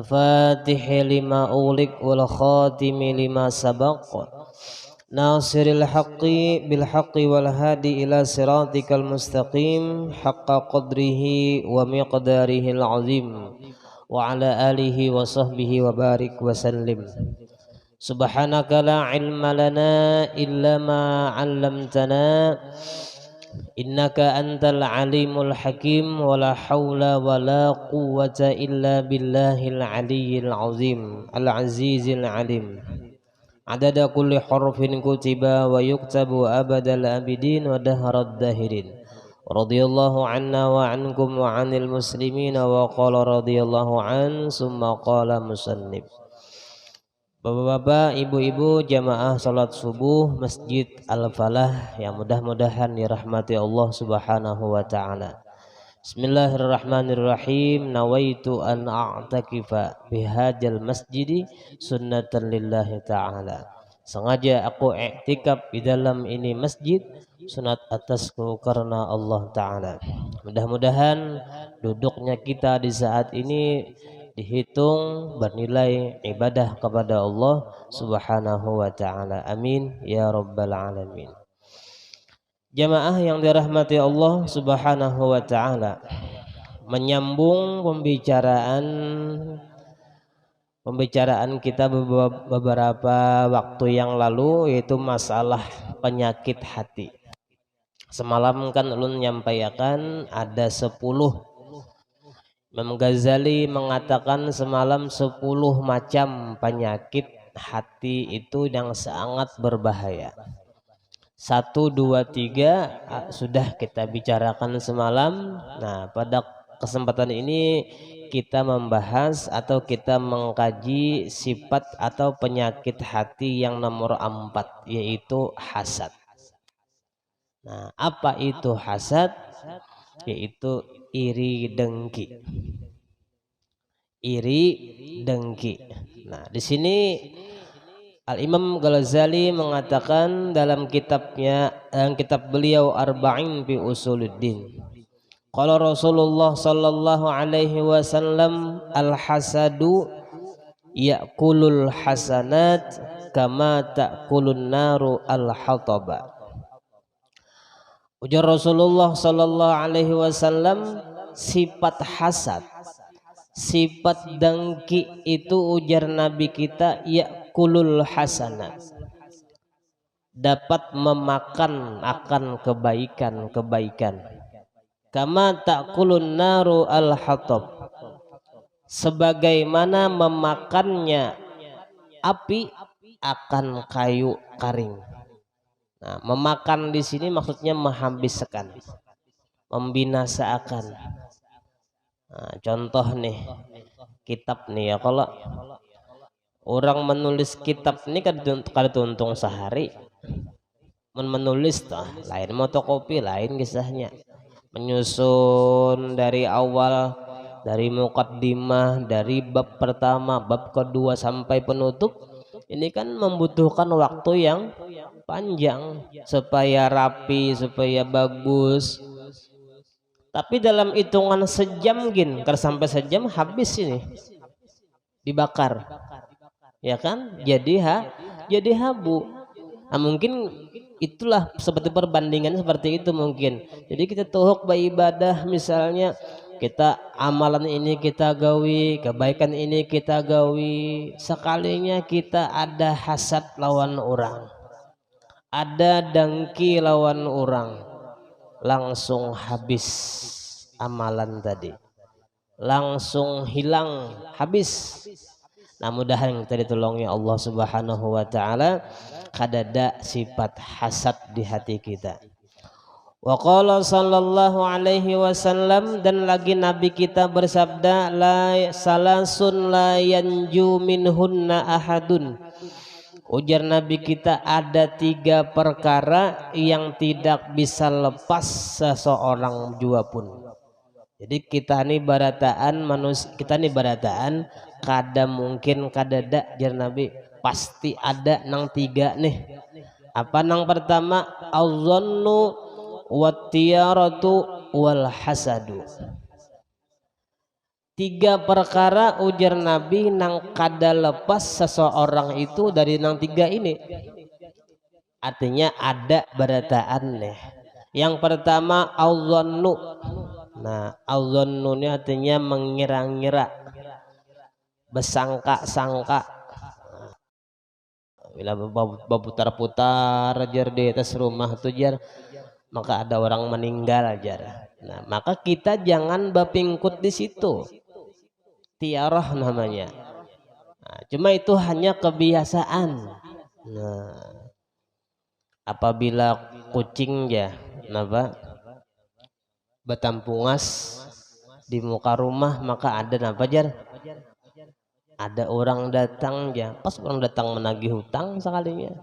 الفاتح لما أغلق والخاتم لما سبق ناصر الحق بالحق والهادي إلى صراطك المستقيم حق قدره ومقداره العظيم وعلى آله وصحبه وبارك وسلم. سبحانك لا علم لنا إلا ما علمتنا إنك أنت العليم الحكيم ولا حول ولا قوة إلا بالله العلي العظيم العزيز العليم عدد كل حرف كتب ويكتب أبد الآبدين ودهر الداهرين رضي الله عنا وعنكم وعن المسلمين وقال رضي الله عنه ثم قال مصنف. Bapak-bapak, ibu-ibu, jamaah salat subuh Masjid Al-Falah yang mudah-mudahan dirahmati Allah Subhanahu wa taala. Bismillahirrahmanirrahim. Nawaitu an a'takifa bihadzal masjidi sunnatan lillahi taala. Sengaja aku i'tikaf di dalam ini masjid sunat atasku karena Allah taala. Mudah-mudahan duduknya kita di saat ini dihitung bernilai ibadah kepada Allah Subhanahu wa taala. Amin ya rabbal alamin. Jamaah yang dirahmati Allah Subhanahu wa taala, menyambung pembicaraan kita beberapa waktu yang lalu, yaitu masalah penyakit hati. Semalam kan ulun nyampaikan ada 10. Imam Ghazali mengatakan semalam 10 macam penyakit hati itu yang sangat berbahaya. 1, 2, 3 sudah kita bicarakan semalam. Nah, pada kesempatan ini kita membahas atau kita mengkaji sifat atau penyakit hati yang nomor 4, yaitu hasad. Nah, apa itu hasad? Yaitu iri dengki. Iri dengki. Nah, di sini Al-Imam Ghazali mengatakan dalam kitabnya, kitab beliau Arba'in fi Usuluddin. Qala Rasulullah sallallahu alaihi wasallam al-hasadu ya'kulul hasanat kama ta'kulun naru al-hataba. Ujar Rasulullah sallallahu alaihi wasallam, sifat hasad, sifat dengki itu ujar Nabi kita ya'kulul hasanat, dapat memakan akan kebaikan-kebaikan. Kama ta'kulun naru al-hatab, sebagaimana memakannya api akan kayu karing. Nah, memakan di sini maksudnya menghabiskan, membinasakan. Nah, contoh nih, kitab nih ya, kalau orang menulis kitab ini kan untung sehari. Menulis lain, motokopi lain kisahnya. Menyusun dari awal, dari muqaddimah, dari bab pertama, bab kedua sampai penutup. Ini kan membutuhkan waktu yang panjang supaya rapi, supaya bagus. Tapi dalam hitungan sejam sampai sejam habis ini dibakar, ya kan? Jadi habu. Nah, mungkin itulah seperti perbandingan seperti itu mungkin. Jadi kita tuhuk beribadah, misalnya kita amalan ini kita gawi, kebaikan ini kita gawi, sekalinya kita ada hasad lawan orang, ada dengki lawan orang, langsung habis amalan tadi, langsung hilang, habis. Nah, mudahan kita ditolongi Allah Subhanahu wa taala kadada sifat hasad di hati kita. Wa qala sallallahu alaihi wasallam, dan lagi Nabi kita bersabda, la salasun la yanju minhunna ahadun. Ujar Nabi kita ada 3 perkara yang tidak bisa lepas seseorang jua pun. Jadi kita ini barataan manusia, kita ini barataan kada mungkin kadada jar Nabi, pasti ada nang 3 nih. Apa nang pertama? Al-dhannu wattiyaratu wal hasadu. Tiga perkara ujar Nabi nang kada lepas seseorang itu dari nang tiga ini. Artinya ada berataan nih. Yang pertama al-dhannu. Nah, al-dhannu ini artinya mengira-ngira, bersangka-sangka. Bila berputar-putar jar di atas rumah tuh jar, maka ada orang meninggal jar. Nah, maka kita jangan bapingkut di situ. Tiarah namanya. Nah, cuma itu hanya kebiasaan. Nah, apabila kucing ya, napa betampungas di muka rumah, maka ada napa jar? Ada orang datang ya, pas orang datang menagih hutang sekalinya.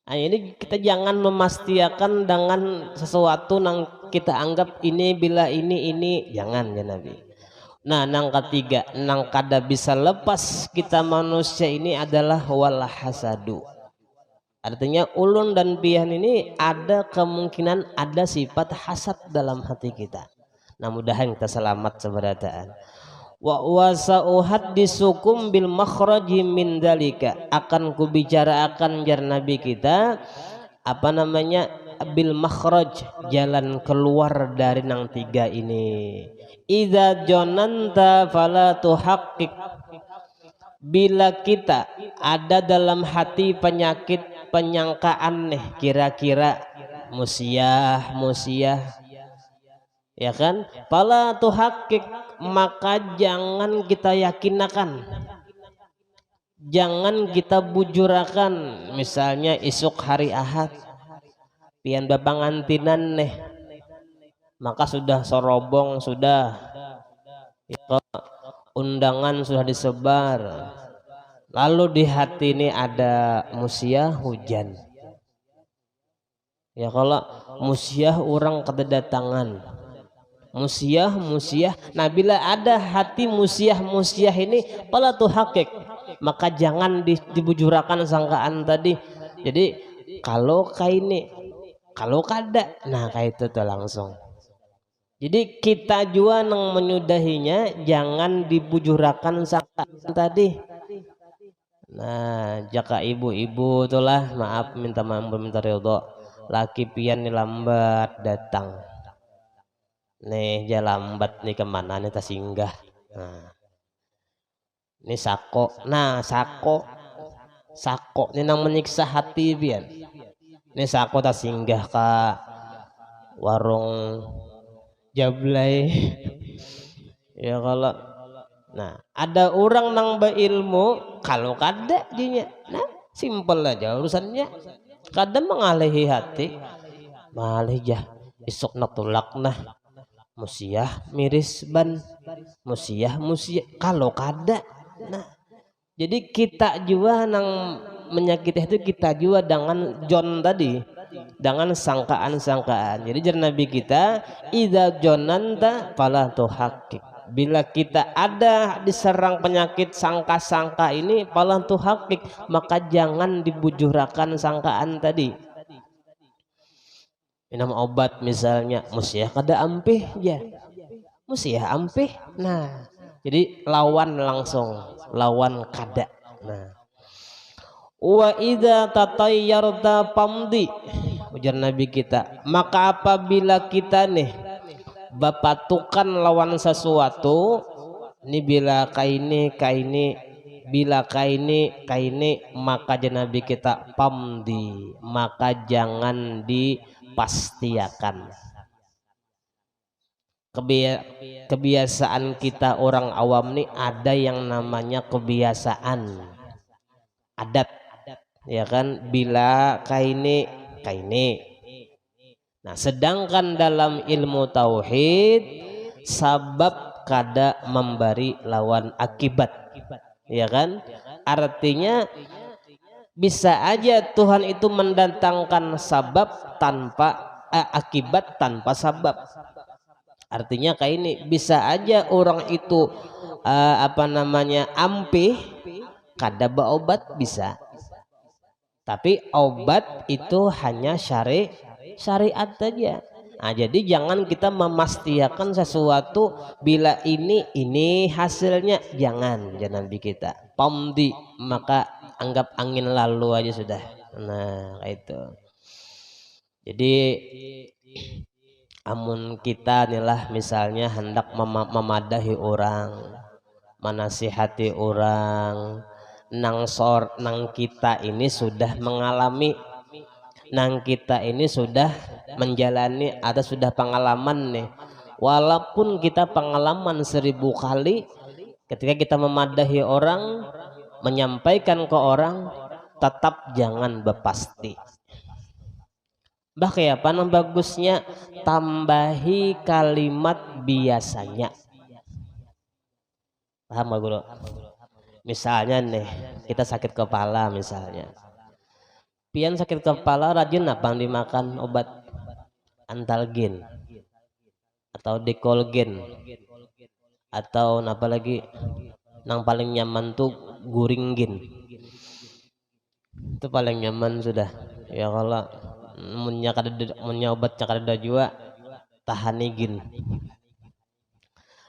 Nah, ini kita jangan memastikan dengan sesuatu yang kita anggap ini bila ini jangan ya Nabi. Nah, nang ketiga, nang kada bisa lepas kita manusia ini adalah wal hasadu. Artinya ulun dan pian ini ada kemungkinan ada sifat hasad dalam hati kita. Nah, mudahan kita selamat seberataan. Wa wasauhaddisukum bil makhraji min dalika, akan kubicarakan jar Nabi kita apa namanya bil makhraj, jalan keluar dari nang tiga ini. Idza jonanta fala tuhaqqiq, bila kita ada dalam hati penyakit penyangkaan nih, kira-kira musiah ya kan, fala tuhaqqiq, maka jangan kita yakinakan, jangan kita bujurakan. Misalnya isuk hari Ahad pian bapangantinan nih, maka sudah sorobong, sudah ya, undangan sudah disebar, lalu di hati ini ada musiah hujan ya, kalau musiah orang kedatangan musiah. Nah, bila ada hati musiah ini pala tuh hakik, maka jangan dibujurakan sangkaan tadi. Jadi kalau kaini, kalau kada, nah kayak itu tuh langsung. Jadi kita juga nang menyudahinya jangan dibujurakan sangkaan tadi. Nah, jaka ibu-ibu itulah maaf, minta ridho, laki pian nih lambat datang nih, lambat nih kemana nih tak singgah. Nah, ini sako, nah sako ini nang menyiksa hati pian. Ini sako tak singgah ke warung Jablay ya kalau. Nah, ada orang nang berilmu, kalau kada dinya, nah simpel aja urusannya, kadang mengalihi hati, malih jah isuk natulak nah musiah miris ban musiah kalau kada. Nah, jadi kita juga nang menyakiti itu kita juga dengan John tadi, dengan sangkaan. Jadi jar Nabi kita idza jonanta fala tuhaqqiq, bila kita ada diserang penyakit sangka-sangka ini fala tuhaqqiq, maka jangan dibujurakan sangkaan tadi. Minum obat misalnya musiah kada ampih ya, musiah ampih. Nah, jadi lawan langsung, lawan kada. Nah, wa idza tatayyarta pamdi, ujar Nabi kita, maka apabila kita nih bapatukan lawan sesuatu ini, bila kaini bila kaini, maka Nabi kita pamdi, maka jangan dipastiakan. Kebiasaan kita orang awam nih ada yang namanya kebiasaan adat ya kan, bila kaini. Nah, sedangkan dalam ilmu tauhid sabab kada memberi lawan akibat ya kan, artinya bisa aja Tuhan itu mendatangkan sabab tanpa akibat tanpa sabab. Artinya kayak ini, bisa aja orang itu apa namanya ampih kada berobat bisa, tapi obat itu hanya syariat saja. Nah, jadi jangan kita memastikan sesuatu bila ini hasilnya, jangan kita pamdi, maka anggap angin lalu aja sudah. Nah, kayak itu. Jadi amun kita inilah misalnya hendak memadahi orang, menasihati orang, nang kita ini sudah mengalami, nang kita ini sudah menjalani atau sudah pengalaman nih, walaupun kita pengalaman 1000 kali, ketika kita memadahi orang, menyampaikan ke orang, tetap jangan berpasti. Bah kayak apa nang bagusnya, tambahi kalimat biasanya. Paham gak guru? Misalnya nih kita sakit kepala misalnya, pian sakit kepala rajin apa yang dimakan? Obat antalgin atau dekolgen atau apa lagi, yang paling nyaman tuh guringgin, itu paling nyaman sudah ya. Kalau punya obatnya kada jua tahanigin.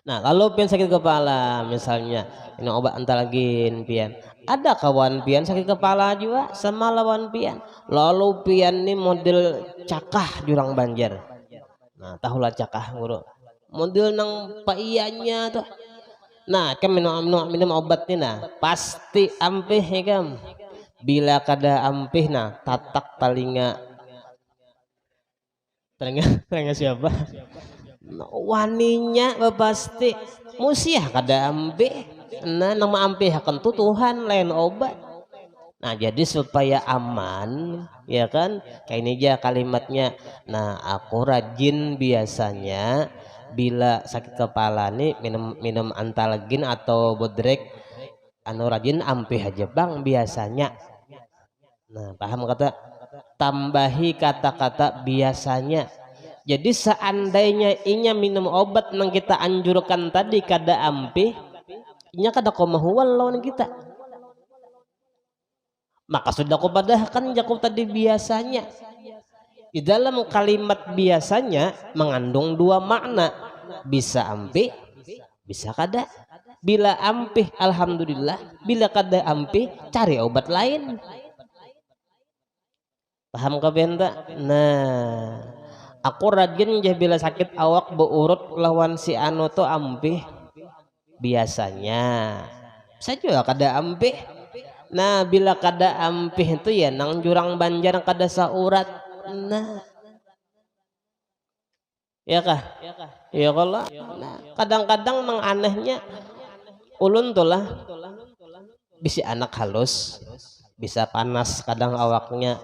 Nah kalau pian sakit kepala misalnya, ini obat antalgin pian, ada kawan pian sakit kepala juga sama lawan pian, lalu pian nih model cakah jurang Banjar. Nah tahulah cakah guru, model nang paiyanya tuh. Nah kan minum obat nih, nah pasti ampih ya kan. Bila kada ampih, nah tatak telinga telinga siapa, waninya pasti musiah kada ampih. Nah nama ampih akan tuh Tuhan lain obat. Nah jadi supaya aman ya kan, kayak ini aja kalimatnya. Nah aku rajin biasanya bila sakit kepala nih minum antalgin atau bodrek, anu rajin ampih aja bang biasanya. Nah paham kata, tambahi kata-kata biasanya. Jadi seandainya inya minum obat yang kita anjurkan tadi kada ampih, inya kada komahual lawan kita, maka sudah aku padahkan jaku tadi biasanya. Di dalam kalimat biasanya mengandung dua makna, bisa ampih, bisa kada. Bila ampih alhamdulillah, bila kada ampih cari obat lain. Paham ka benta? Nah aku rajin aja bila sakit awak beurut lawan si anu tuh ampih biasanya, saya juga kada ampih. Nah bila kada ampih itu ya nang jurang Banjar kada saurat. Nah ya kah ya kalau nah, kadang-kadang nang anehnya ulun tuh lah bisi anak halus, bisa panas kadang awaknya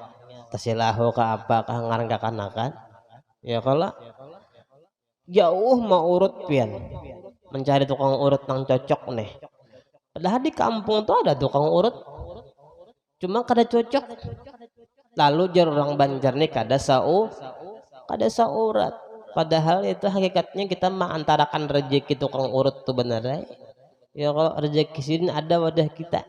tasilahu ke apa kah ngarang kakanakan ya. Kalau jauh mau urut pian mencari tukang urut yang cocok nih, padahal di kampung tuh ada tukang urut cuma kada cocok. Lalu jar orang Banjar nih kada saurat, padahal itu hakikatnya kita mengantarakan rezeki tukang urut tuh bener ya. Kalau rezeki sini ada wadah kita.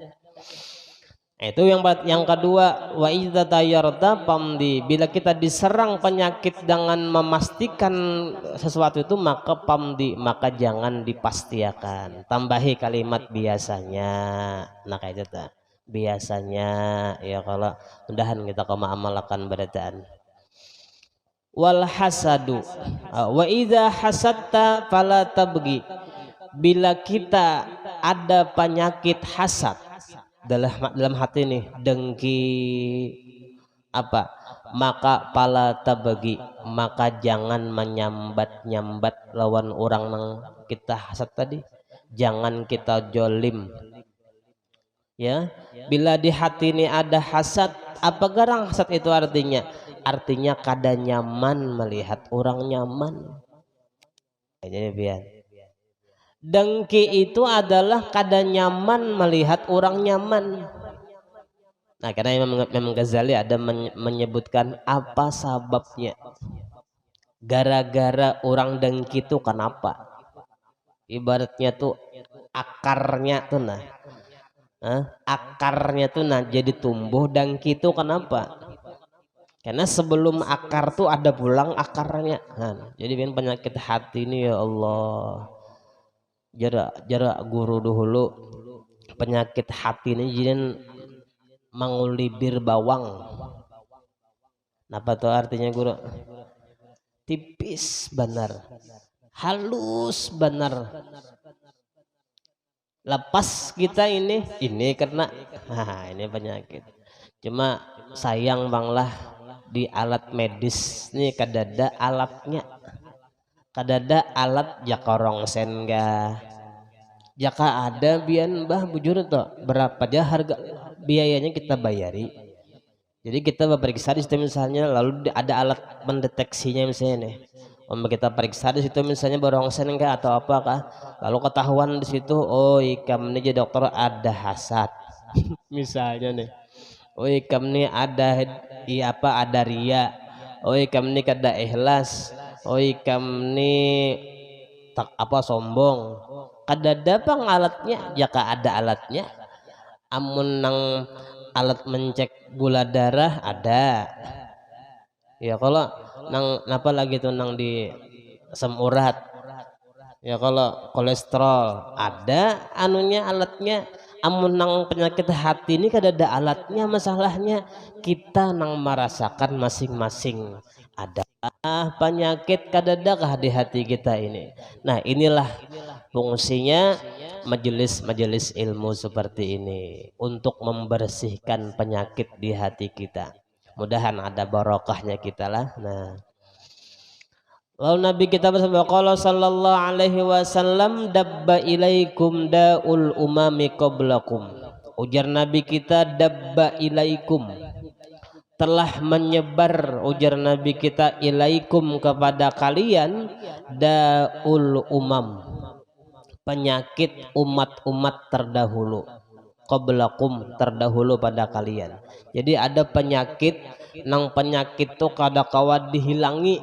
Itu yang kedua, wa idza tayyarta pamdi, bila kita diserang penyakit dengan memastikan sesuatu itu maka pamdi, maka jangan dipastikan, tambahi kalimat biasanya. Nah kayak itu biasanya ya. Kalau mudahan kita mengamalkan berataan. Wal hasadu, wa idza hasadta fala tabgi, bila kita ada penyakit hasad dalam hati nih, dengki apa, maka pala tabagi, maka jangan menyambat-nyambat lawan orang nang kita hasad tadi, jangan kita jolim ya. Bila di hati ini ada hasad, apa garang hasad itu artinya? Artinya kada nyaman melihat orang nyaman. Jadi biar dengki itu adalah kada nyaman melihat orang nyaman. Nah karena Imam Ghazali ada menyebutkan apa sababnya, gara-gara orang dengki itu kenapa, ibaratnya tuh akarnya tuh akarnya tuh jadi tumbuh dengki itu kenapa, Karena sebelum akar tuh ada pulang akarnya. Nah, jadi kan penyakit hati ini ya Allah. Jarak guru dahulu penyakit hati ini jadi mangulibir bawang. Apa tuh artinya guru? Tipis benar, halus benar. Lepas kita ini kena, nah ini penyakit. Cuma sayang banglah di alat medis nih kadada alatnya, kadada alat jakorong senga. Jaka ada bian bah bujur tuh berapa aja harga biayanya kita bayari. Jadi kita periksa di situ misalnya, lalu ada alat mendeteksinya misalnya nih. Kita periksa di situ misalnya barongsai enggak atau apakah, lalu ketahuan di situ, oh ikam ini jadi dokter ada hasad, misalnya nih. Oh ikam ini ada ada ria. Oh ikam ini kada ikhlas. Oh ikam ini tak apa sombong. Kadada pang alatnya, jika ada alatnya. Amun nang alat mencek gula darah ada. Ya kalau nang apa lagi tuh nang di asam urat. Ya kalau kolesterol ada anunya alatnya. Amun nang penyakit hati ini kadada alatnya, masalahnya kita nang merasakan masing-masing. Ada penyakit kadadakah di hati kita ini. Nah inilah fungsinya majelis-majelis ilmu seperti ini untuk membersihkan penyakit di hati kita. Mudahan ada barokahnya kita lah. Nah, lalu Nabi kita bersabda qala sallallahu alaihi wasallam dabba ilaikum daul umami qablakum. Ujar Nabi kita dabba ilaikum, telah menyebar, ujar Nabi kita, ilaikum kepada kalian, daul umam, penyakit umat-umat terdahulu, qablakum terdahulu pada kalian. Jadi ada penyakit nang penyakit tuh kada kawat dihilangi,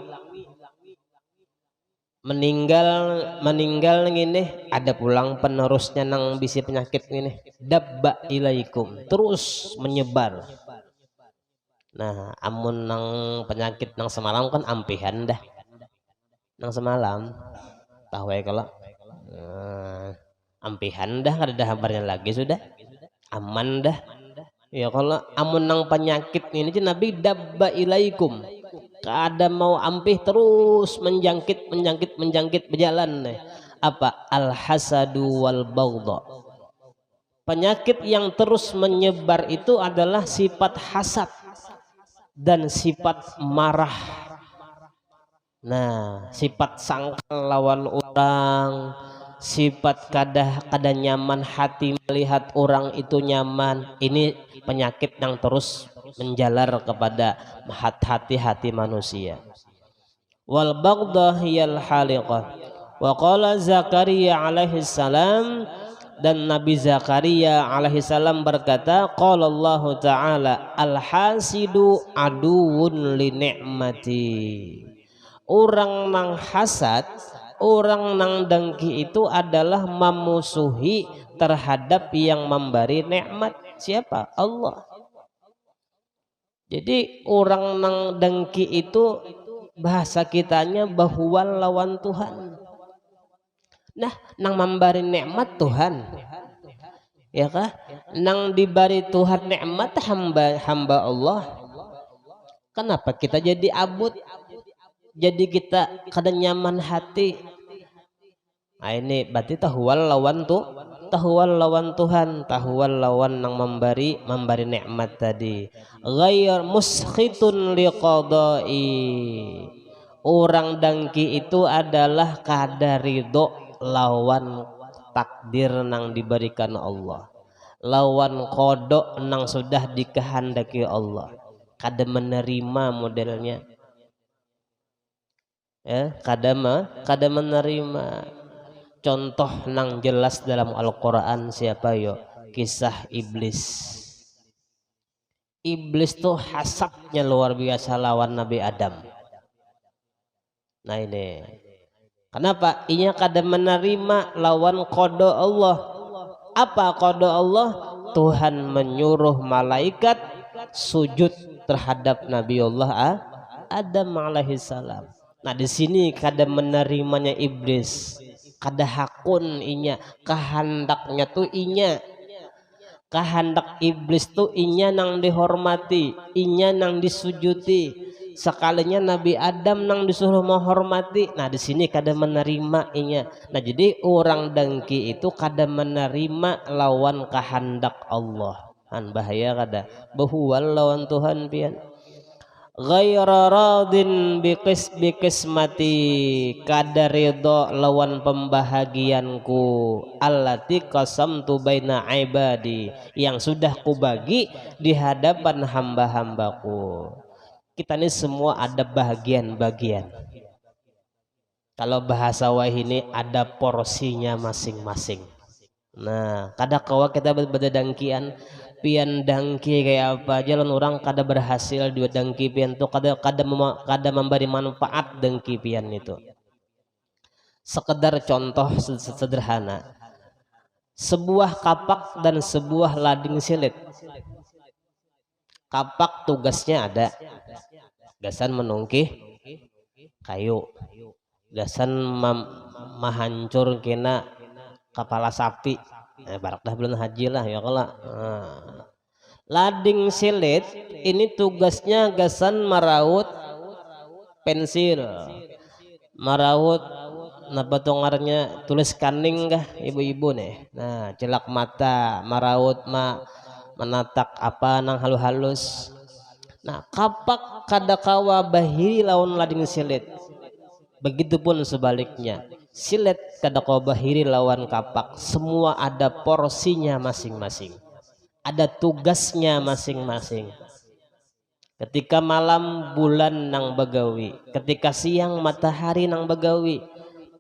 meninggal ini ada pulang penerusnya nang bisi penyakit ini dabba ilaikum, terus menyebar. Nah amun nang penyakit nang semalam kan ampihan dah, nang semalam tahu ya kalau ampihan dah kada ada kabarnya lagi, sudah aman dah. Ya kalau amun nang penyakit ini Nabi dabba ilaikum, kada mau ampih terus menjangkit berjalan nih. Apa? Al hasadu wal baghdha. Penyakit yang terus menyebar itu adalah sifat hasad dan sifat marah. Nah, sifat sangkal lawan orang, sifat kada nyaman hati melihat orang itu nyaman. Ini penyakit yang terus menjalar kepada hati manusia. Wal baghdha hiyal haliqah. Wa qala Zakaria alaihi salam, dan Nabi Zakaria alaihi salam berkata, qala Allah taala al hasidu aduun li ni'mati. Orang nang hasad, orang nang dengki itu adalah memusuhi terhadap yang memberi nikmat. Siapa? Allah. Jadi orang nang dengki itu bahasa kitanya bahuan lawan Tuhan. Nah, nang memberi nikmat Tuhan, ya kah? Nang diberi Tuhan nikmat hamba Allah. Kenapa kita jadi abut? Jadi kita kada nyaman hati. Nah, ini berarti tahual lawan Tuhan, tahual lawan nang memberi nikmat tadi. Ghair muskhitun liqadai. Orang dengki itu adalah kada ridho lawan takdir nang diberikan Allah, lawan kodok nang sudah dikehendaki Allah, kada menerima modelnya, ya kada menerima. Contoh nang jelas dalam Al-Quran siapa yo? Kisah Iblis. Iblis tuh hasadnya luar biasa lawan Nabi Adam. Nah ini kenapa? Inya kada menerima lawan qada Allah. Apa qada Allah? Tuhan menyuruh malaikat sujud terhadap Nabiullah Adam alaihissalam. Nah di sini kada menerimanya iblis, kada hakun inya, kehendaknya tuh inya, kehendak iblis tuh inya nang dihormati, inya nang disujuti. Sekalinya Nabi Adam nang disuruh menghormati. Nah di sini kada menerima inya. Nah jadi orang dengki itu kada menerima lawan kehendak Allah. Kan bahaya kada. Bahuwal lawan Tuhan pian. Ghaira radin bikismati, kada ridho lawan pembahagianku, allati qasamtu baina ibadi, yang sudah kubagi di hadapan hamba-hambaku. Kita ini semua ada bagian-bagian. Kalau bahasa wahini ada porsinya masing-masing. Nah kada kawa kita berdengkian pian dangki kayak apa aja lan orang kada berhasil dua dangki pian tuh kada memberi manfaat dangki pian itu. Sekedar contoh sederhana, sebuah kapak dan sebuah lading silit. Kapak tugasnya ada gasan menungkih kayu, gasan mahancur kena kepala sapi. Barak dah bulan haji lah ya kalau lading silit ini tugasnya gasan maraut pensil, maraut napa tongarnya tulis kaning kah ibu-ibu nih. Nah celak mata maraut menatak apa nang halus-halus. Nah kapak kada kawa bahiri lawan lading silit, begitupun sebaliknya silet kada kawa bahiri lawan kapak. Semua ada porsinya masing-masing, ada tugasnya masing-masing. Ketika malam bulan nang bagawi, ketika siang matahari nang bagawi.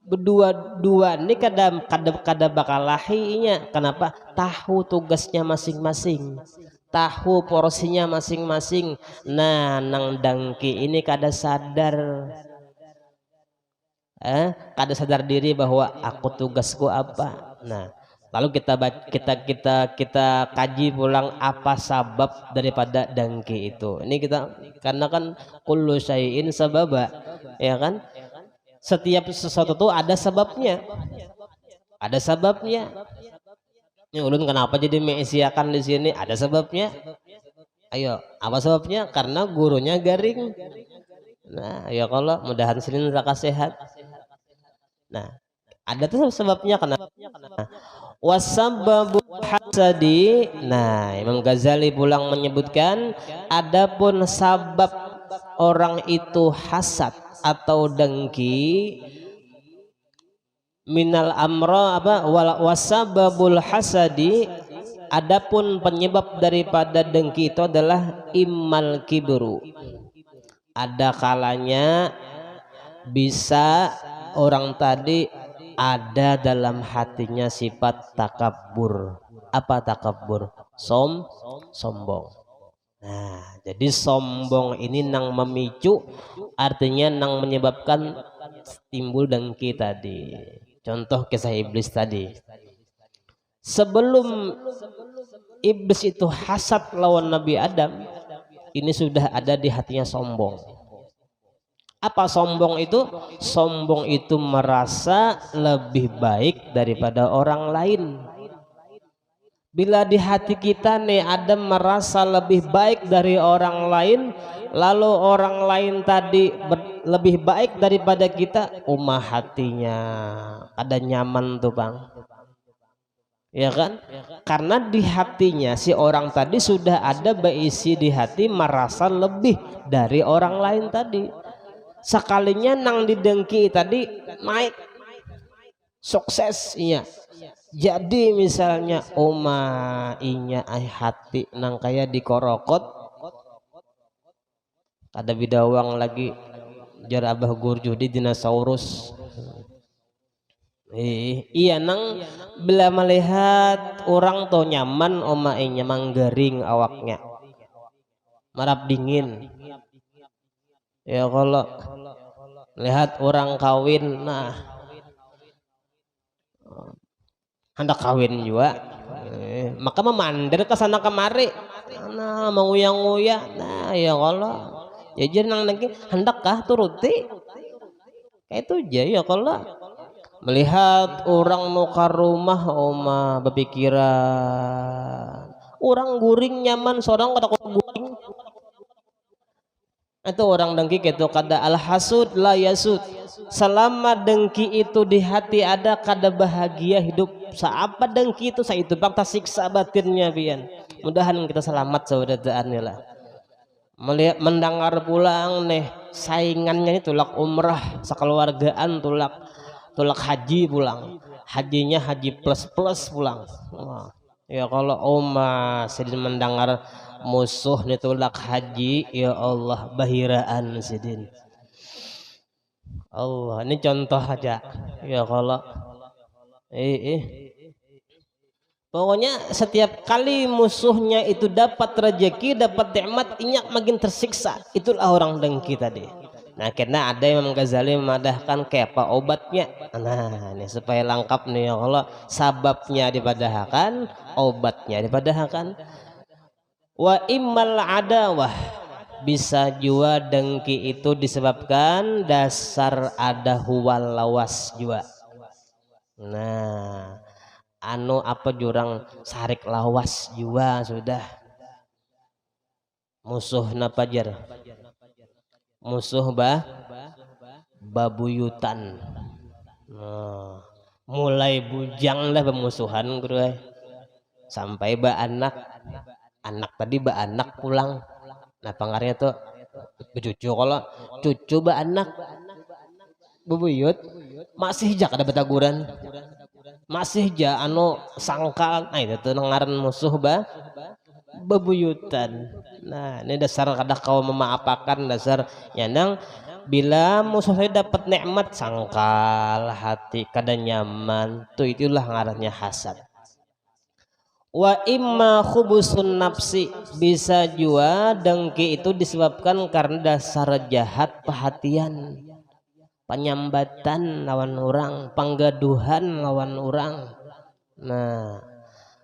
Berdua-dua ini kada bakal lahinya. Kenapa? Tahu tugasnya masing-masing, tahu porsinya masing-masing. Nah nang dangki ini kada sadar, kada sadar diri bahwa aku tugasku apa. Nah lalu kita kaji pulang apa sabab daripada dangki itu. Ini kita karena kan kullu syai'in sababa, ya kan? Setiap sesuatu itu ada sebabnya, ada sebabnya. Ini ulun kenapa jadi mengisiakan di sini? Ada sebabnya. Ayo, apa sebabnya? Karena gurunya garing. Nah, ya kalau mudahan sini raka sehat. Nah, ada tuh sebabnya kenapa? Wasababu hasadi. Nah, Imam Ghazali pulang menyebutkan adapun sabab orang itu hasad atau dengki, minal amra apa wasababul hasadi, adapun penyebab daripada dengki itu adalah immal kibru. Ada kalanya bisa orang tadi ada dalam hatinya sifat takabur. Apa takabur? Sombong. Nah, jadi sombong ini nang memicu, artinya nang menyebabkan timbul dengki tadi. Contoh kisah iblis tadi. Sebelum iblis itu hasad lawan Nabi Adam, ini sudah ada di hatinya sombong. Apa sombong itu? Sombong itu merasa lebih baik daripada orang lain. Bila di hati kita nih ada merasa lebih baik dari orang lain, lalu orang lain tadi lebih baik daripada kita, hatinya ada nyaman tuh bang, ya kan? Karena di hatinya si orang tadi sudah ada berisi di hati merasa lebih dari orang lain tadi. Sekalinya nang didengki tadi naik sukses, iya. Jadi misalnya inya hati nang kaya dikorokot, ada bidawang lagi jar abah gurjuh di dinosaurus. Iya nang bila melihat orang to nyaman inya manggering awaknya, marap dingin. Ya kalau lihat orang kawin, nah hendak kawin juga. Maka memandir ke sana kemari, nah menguya-nguya, nah ya Allah, ya jadi nang lagi hendakkah turuti kayak itu aja ya kalau melihat orang nuka rumah oma berpikiran orang guring nyaman seorang kata guring itu orang dengki itu kada al hasud la yasud, selama dengki itu di hati ada kada bahagia hidup, saapa dengki itu saya itu fakta siksa batinnya pian. Mudahan kita selamat saudaraan lah. Melihat mendengar pulang nih saingannya ini tulak umrah sekeluargaan, tulak haji pulang, hajinya haji plus plus pulang. Wah, ya kalau oma sedih mendengar musuh nih tulak haji, ya Allah bahiraan sidin. Allah ini contoh aja ya kalau pokoknya setiap kali musuhnya itu dapat rezeki, dapat nikmat, inyak makin tersiksa. Itulah orang dengki tadi. Nah, karena ada Imam Ghazali memadahkan kayak apa obatnya. Nah, ini supaya lengkap nih ya Allah, sababnya dipadahkan, obatnya dipadahkan. Wa immal adawah, bisa juga dengki itu disebabkan dasar ada huwal lawas juga. Nah, anu apa jurang sarik lawas juga sudah musuh napajar musuh babuyutan. Nah, mulai bujang lah pemusuhan gue sampai anak tadi anak pulang. Nah pangarnya tuh cucu, kalau cucu anak bebuyut masih jak ada betaguran, masih ja anu sangkal. Nah itu tuh ngaran musuh bebuyutan. Nah ini dasar kada kau memaapakan dasar nyanang bila musuh saya dapat nikmat sangkal hati kada nyaman tuh itulah ngarannya hasad. Wa imma khubusun nafsi, bisa juga dengki itu disebabkan karena dasar jahat perhatian, penyambatan lawan orang, penggaduhan lawan orang. Nah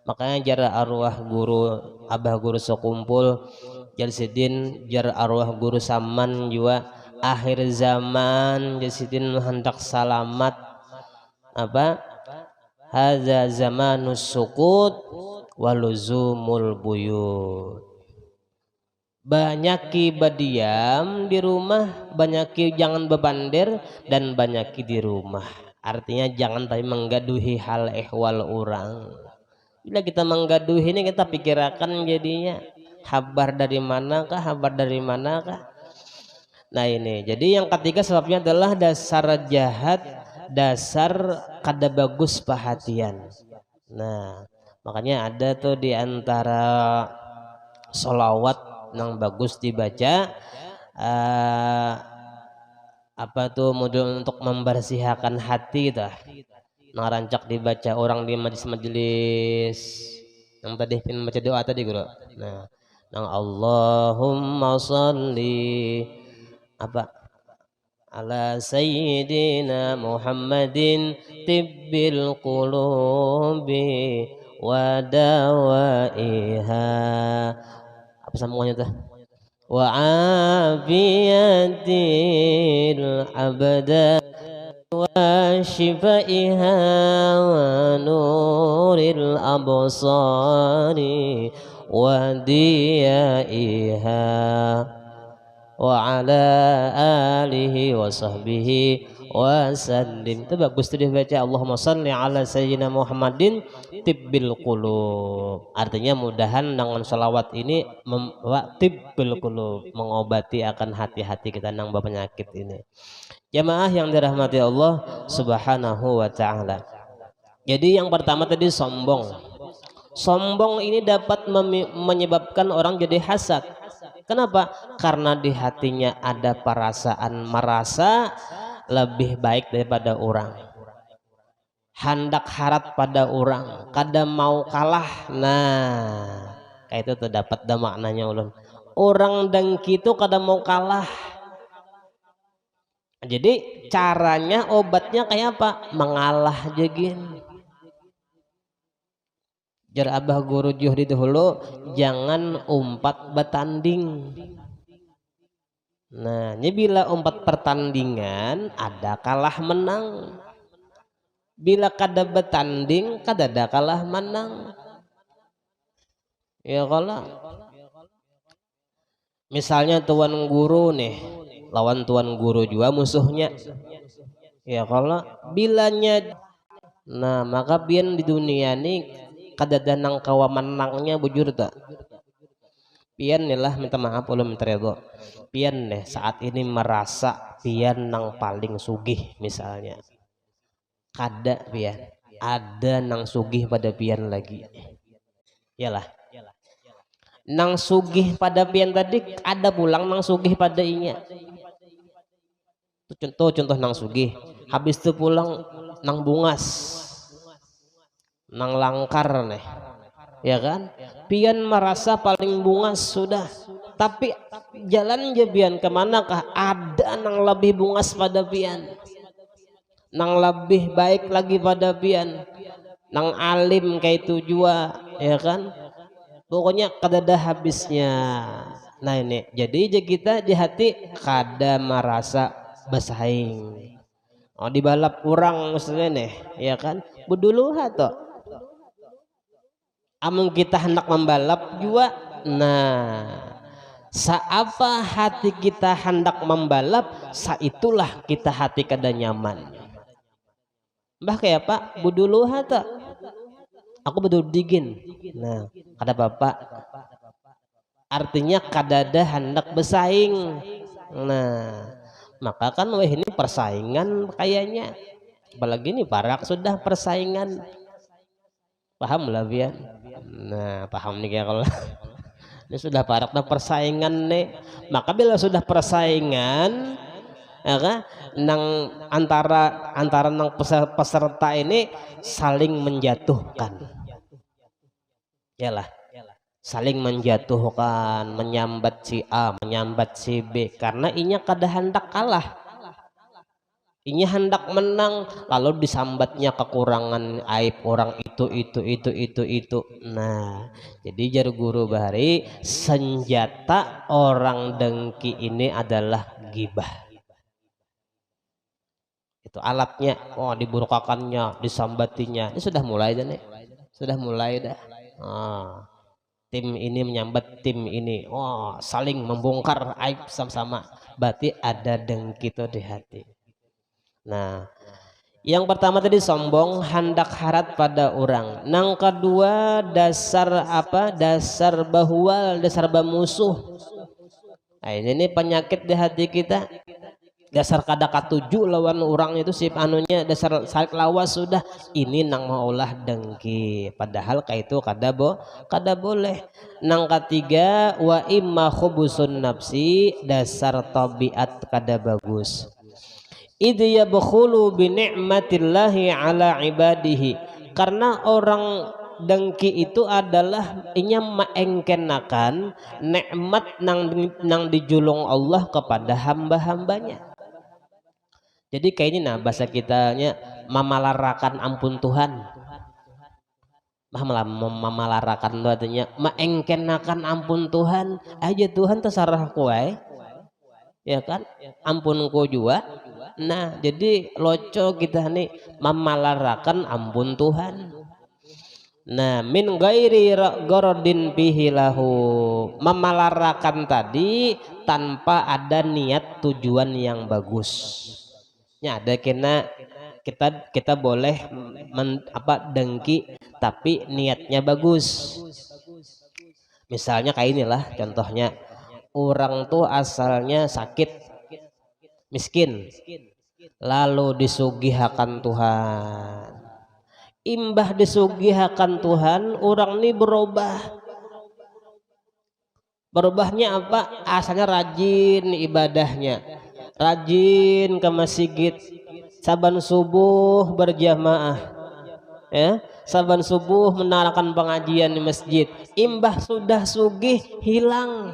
makanya jar arwah guru abah guru sekumpul Jalsidin jar arwah guru saman juga akhir zaman Jalsidin hendak salamat apa hadza zamanus sukut waluzumul buyut, banyaki badiam di rumah, banyaki jangan bebandir, dan banyaki di rumah. Artinya jangan tapi menggaduhi hal ehwal orang. Bila kita menggaduhi ini kita pikirkan jadinya habar dari manakah, habar dari manakah. Nah ini jadi yang ketiga sebabnya adalah dasar jahat, dasar kada bagus perhatian. Nah makanya ada tuh di antara sholawat yang bagus dibaca apa tuh modul untuk membersihkan hati dah. Nah rancak dibaca orang di majelis-majelis yang tadi pin baca doa tadi guru. Nah, nang Allahumma sholli apa ala sayyidina Muhammadin tibbil qulubi wa dawaiha, apa sambungannya tuh, wa afiyatil abda wa shifaiha wa nuril absari wa diyaiha wa ala alihi wa sahbihi wasallim. Itu bagus tuh dibaca Allahumma shalli ala sayyidina Muhammadin tibbil qulub, artinya mudahan dengan sholawat ini tibbil qulub, mengobati akan hati-hati kita nang penyakit ini. Jamaah yang dirahmati Allah subhanahu wa ta'ala. Jadi yang pertama tadi sombong. Sombong ini dapat menyebabkan orang jadi hasad. Kenapa? Karena di hatinya ada perasaan merasa lebih baik daripada orang, hendak harap pada orang, kada mau kalah. Nah kayak itu tuh dapat dah maknanya ulun. Orang dengki itu kada mau kalah. Jadi caranya obatnya kayak apa? Mengalah jegin. jar abah guru juhdi dahulu jangan umpat bertanding. Nah ini bila umpat pertandingan ada kalah menang, bila kada bertanding kada ada kalah menang ya. Kalau misalnya tuan guru nih lawan tuan guru juga musuhnya ya, kalau bilanya nah maka pian di dunia nih kada danang kawa menangnya bujur tak pian nih lah minta maaf ulun terego pian nih saat ini merasa pian nang paling sugih misalnya kada pian ada nang sugih pada pian lagi yalah nang sugih pada pian tadi ada pulang nang sugih pada inya. Contoh nang sugih habis itu pulang nang bungas nang langkar nih ya kan pian merasa paling bungas sudah, tapi jalan je pian kemanakah ada nang lebih bungas pada pian, nang lebih baik lagi pada pian, nang alim kayak itu juga ya kan, pokoknya kada ada habisnya. Nah ini jadi kita di hati kada merasa bersaing. Oh di balap kurang maksudnya nih ya kan budulu atau amun kita hendak membalap juga. Nah saapa hati kita hendak membalap saitulah kita hati kada nyaman. Mbah kayak apa budulu atau aku betul digin. Nah kada bapak artinya kadada hendak bersaing. Nah maka kan wah ini persaingan kayaknya, apalagi nih parak sudah persaingan, paham lah Bian. Nah paham nih kayak kalau ini sudah parak dah persaingan nih, maka bila sudah persaingan ya kan nang antara nang peserta ini saling menjatuhkan yalah, saling menjatuhkan, menyambat si A, menyambat si B, karena inya kada hendak kalah, inya hendak menang, lalu disambatnya kekurangan aib orang itu. Nah, jadi jar guru bahari senjata orang dengki ini adalah gibah. Itu alatnya, oh diburkakannya, disambatinya, ini sudah mulai dah nih, sudah mulai dah. Tim ini menyambat tim ini, oh saling membongkar aib sama-sama, berarti ada dengki itu di hati. Nah yang pertama tadi sombong, hendak harat pada orang. Nang kedua dasar apa, dasar bahwal, dasar bamusuh. Nah ini penyakit di hati kita, dasar kada katuju lawan orang itu sih anunya, dasar saling lawas sudah, ini nang maulah dengki, padahal kayak itu kada boleh. Nang ketiga wa imma khubusun nafsi, dasar tabiat kada bagus. Idh yabkhulu bi ni'matillahi ala ibadihi, karena orang dengki itu adalah inya maengkenakan nikmat nang dijulung Allah kepada hamba-hambanya. Jadi kayak ini nah bahasa kitanya mamalarakan ampun Tuhan, mamalarakan itu artinya maengkenakan ampun Tuhan aja, Tuhan terserah kowe ya kan, ampunku juga. Nah jadi loco kita nih mamalarakan ampun Tuhan. Nah min ghairi gorodin bihilahu, memalarakan tadi tanpa ada niat tujuan yang bagus. Ya ada kena kita boleh dengki tapi niatnya bagus. Misalnya kayak inilah contohnya, orang tuh asalnya sakit miskin lalu disugihakan Tuhan, imbah disugihakan Tuhan orang ini berubahnya apa, asalnya rajin ibadahnya, rajin ke masjid, saban subuh berjamaah ya, saban subuh menarakan pengajian di masjid, imbah sudah sugih hilang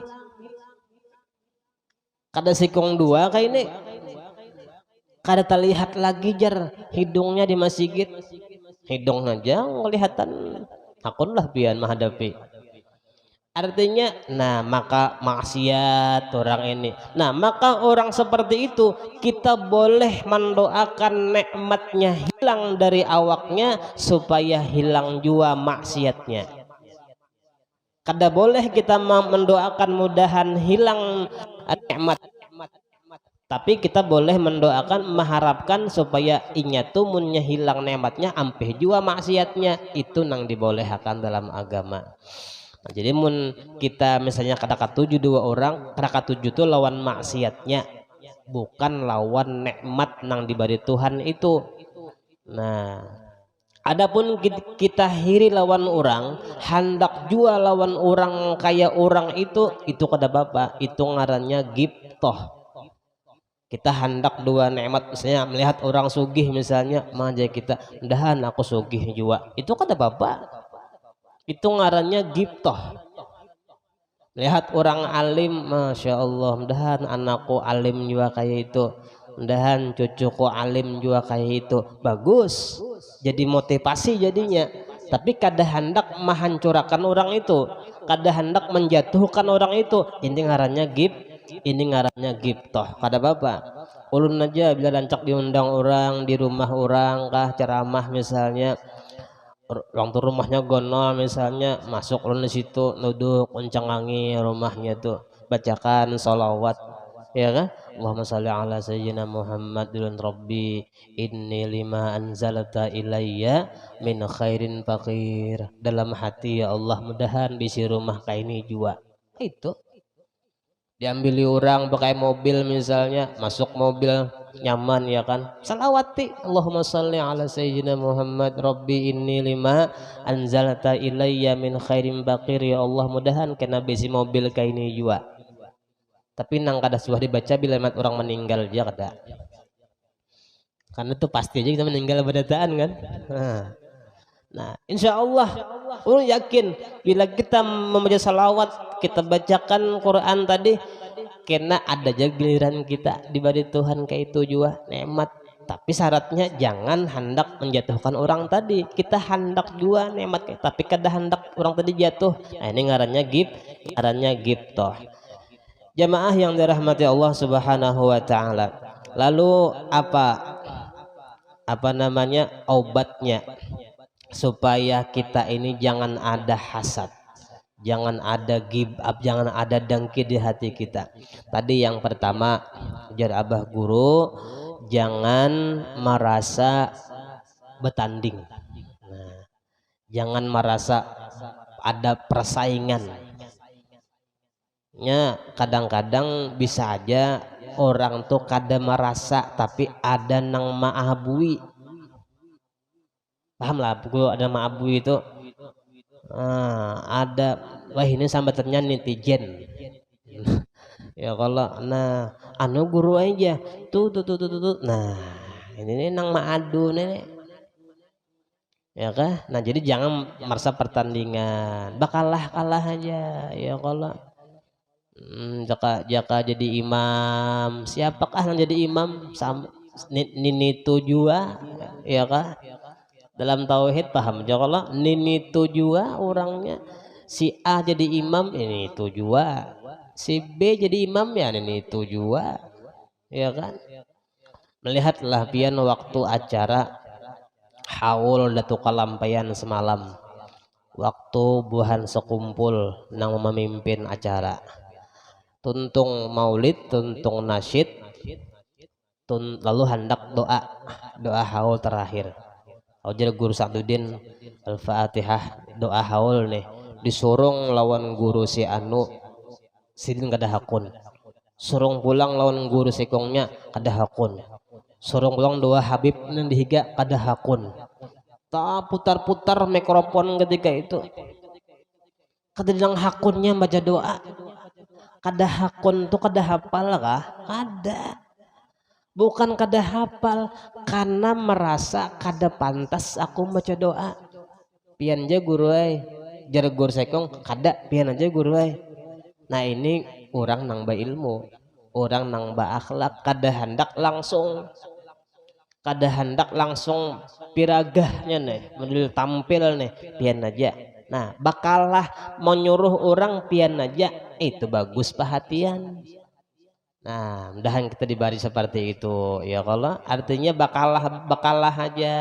kada sikong dua kayak ini, kada terlihat lagi jar hidungnya di masjid, hidung aja kelihatan Hakunlah pian menghadapi. Artinya, nah maka maksiat orang ini. Nah maka orang seperti itu kita boleh mendoakan nikmatnya hilang dari awaknya supaya hilang jua maksiatnya. Kada boleh kita mendoakan mudahan hilang nikmat, tapi kita boleh mendoakan mengharapkan supaya ingat tuh munnya hilang nikmatnya ampeh jua maksiatnya, itu nang dibolehkan dalam agama. Nah, jadi mun kita misalnya kada katuju dua orang, kada katuju tuh lawan maksiatnya, bukan lawan nikmat nang diberi Tuhan itu. Nah, adapun kita hiri lawan orang, hendak jua lawan orang kayak orang itu kada apa, itu ngarannya gibtoh. Kita hendak dua nikmat, misalnya melihat orang sugih misalnya, manja kita, "Ndahan aku sugih jua." Itu kada apa, itu ngarannya gibtoh. Lihat orang alim, masya Allah, mudahan anakku alim juga kayak itu, mudahan cucuku alim juga kayak itu, bagus, jadi motivasi jadinya. Tapi kada hendak menghancurkan orang itu, kada hendak menjatuhkan orang itu, ini ngarannya gibtoh. Kada apa, ulun aja bila rancak diundang orang di rumah orang kah ceramah misalnya, orang tuh rumahnya gonol misalnya, masuk lu di situ nuduk uncangangi rumahnya tuh, bacakan sholawat ya kan, Allahumma sholli ala sayyidina Muhammad dulun rabbi inni lima anzalata ilayya min khairin faqir, dalam hati ya Allah mudahan bisi rumah kayak ini jua. Itu diambil orang pakai mobil misalnya, masuk mobil nyaman ya kan, salawati Allahumma sholli ala sayyidina Muhammad rabbi inni lima anzalta ilayya min khairin baqir, ya Allah mudahan kena besi mobil kayak ini juga. Tapi nang kada suah dibaca bila orang meninggal aja kada, karena itu pasti aja kita meninggal badataan kan. Nah insya Allah ulun yakin bila kita membaca salawat, kita bacakan Quran tadi, kena ada aja giliran kita diberi Tuhan kayak itu juga nikmat. Tapi syaratnya jangan hendak menjatuhkan orang tadi, kita hendak juga nikmat tapi kada hendak orang tadi jatuh. Nah ini ngarannya gibtoh. Jamaah yang dirahmati Allah Subhanahu wa taala. Lalu apa namanya obatnya supaya kita ini jangan ada hasad, jangan ada gibab, jangan ada dengki di hati kita. Tadi yang pertama jar abah guru, jangan merasa bertanding. Nah, jangan merasa ada persaingan. Ya, kadang-kadang bisa aja orang tuh kada merasa tapi ada nang maabui. Paham lah, buku ada maabui itu. Ada, wah ini sambatannya netizen. Ya kalau nah anu guru aja tuh. Nah ini nang maadu nenek ya kah. Nah jadi jangan merasa pertandingan, bakalah kalah aja ya kalau jaka jadi imam, siapakah yang jadi imam nini tujua ya kah. Dalam tauhid paham ya kalau nini tujua orangnya, si A jadi imam ini tujua, si B jadi imam ya ini tujua ya kan. Melihatlah pian waktu acara haul datu kalampayan semalam, waktu buhan sekumpul nang memimpin acara, tuntung maulid, tuntung nasyid, lalu hendak doa haul terakhir. Ajar guru Sa'duddin Al-Fatihah doa haul nih, disurung lawan guru si anu sidin kada hakun, surung pulang lawan guru sekongnya kada hakun, surung pulang doa Habib nan dihiga kada hakun. Tak putar-putar mikrofon ketika itu, kada bilang hakunnya baca doa, kada hakun tuh kada hafal kah? Kada, bukan kada hafal, karena merasa kada pantas aku baca doa. Pian aja guru jar guru sekong kada, pian aja guru Nah ini orang nang ilmu, orang nang akhlak, kada hendak langsung piragahnya nih, tampil nih, pian aja Nah, bakalah menyuruh orang pian aja itu bagus perhatian. Nah, mudahan kita diberi seperti itu ya, kalau artinya bakalah aja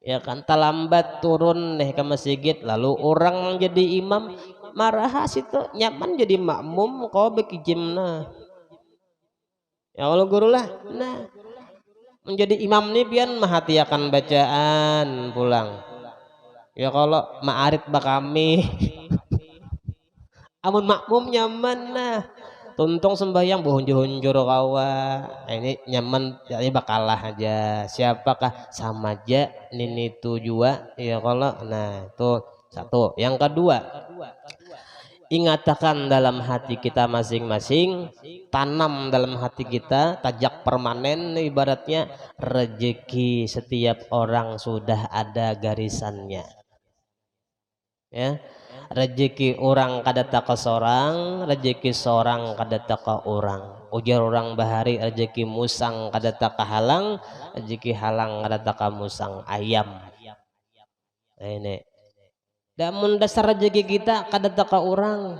ya kan, terlambat turun nih ke masjid lalu orang jadi imam marah situ nyaman jadi makmum kau bekijimna ya Allah guru lah. Nah, menjadi imam nih pian mahatiakan bacaan pulang ya, kalau ma'arif bakami amun makmum nyaman. Nah, tuntung sembahyang buhunjur-hunjur kawa. Nah, ini nyaman jadi bakalah aja siapakah sama aja nini itu juga ya kalau. Nah, itu satu. Yang kedua, ingatakan dalam hati kita masing-masing, tanam dalam hati kita, tajak permanen ibaratnya, rezeki setiap orang sudah ada garisannya ya. Rezeki orang kadata ke sorang, rezeki sorang kadata ke orang. Ujar orang bahari, rezeki musang kadata ke halang, rezeki halang kadata ke musang ayam. Nah, ini damun dasar rezeki kita kadata ke orang,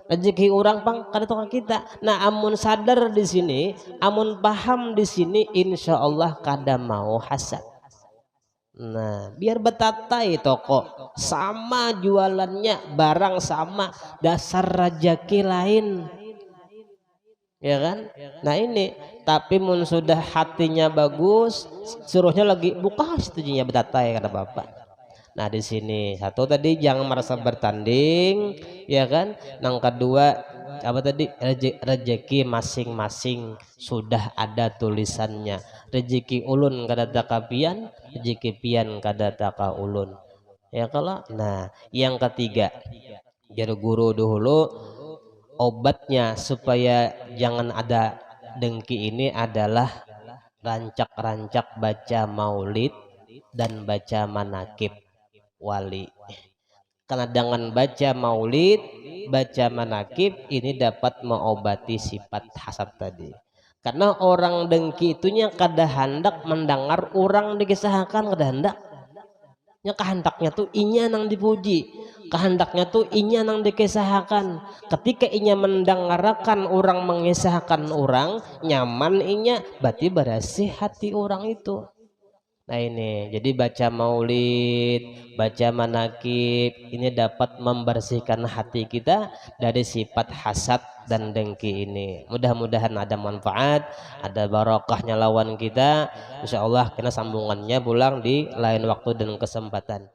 rezeki orang pang kadata ke kita. Nah, amun sadar di sini, amun paham di sini, insya Allah kada mau hasad. Nah, biar betatai toko sama jualannya barang sama, dasar rezeki lain ya kan. Nah, ini tapi mun sudah hatinya bagus, suruhnya lagi buka setujunya betatai kata bapak. Nah, di sini satu tadi jangan merasa bertanding ya kan. Yang kedua apa tadi, rezeki masing-masing sudah ada tulisannya. Rezeki ulun kadata kapian, rezeki pian kadata ka ulun ya kalau. Nah, yang ketiga jadi guru dulu, obatnya supaya jangan ada dengki ini adalah rancak-rancak baca maulid dan baca manakib wali. Karena dengan baca maulid, baca manakib ini dapat mengobati sifat hasad tadi. Karena orang dengki itunya kada hendak mendengar orang dikisahkan, kada hendak. Nya kehendaknya tuh inya nang dipuji, kehendaknya tuh inya nang dikisahkan. Ketika inya mendengarkan orang mengisahkan orang nyaman inya, berarti bersih hati orang itu. Nah, ini jadi baca maulid, baca manakib ini dapat membersihkan hati kita dari sifat hasad dan dengki ini. Mudah-mudahan ada manfaat, ada barokahnya lawan kita. Insya Allah kena sambungannya pulang di lain waktu dan kesempatan.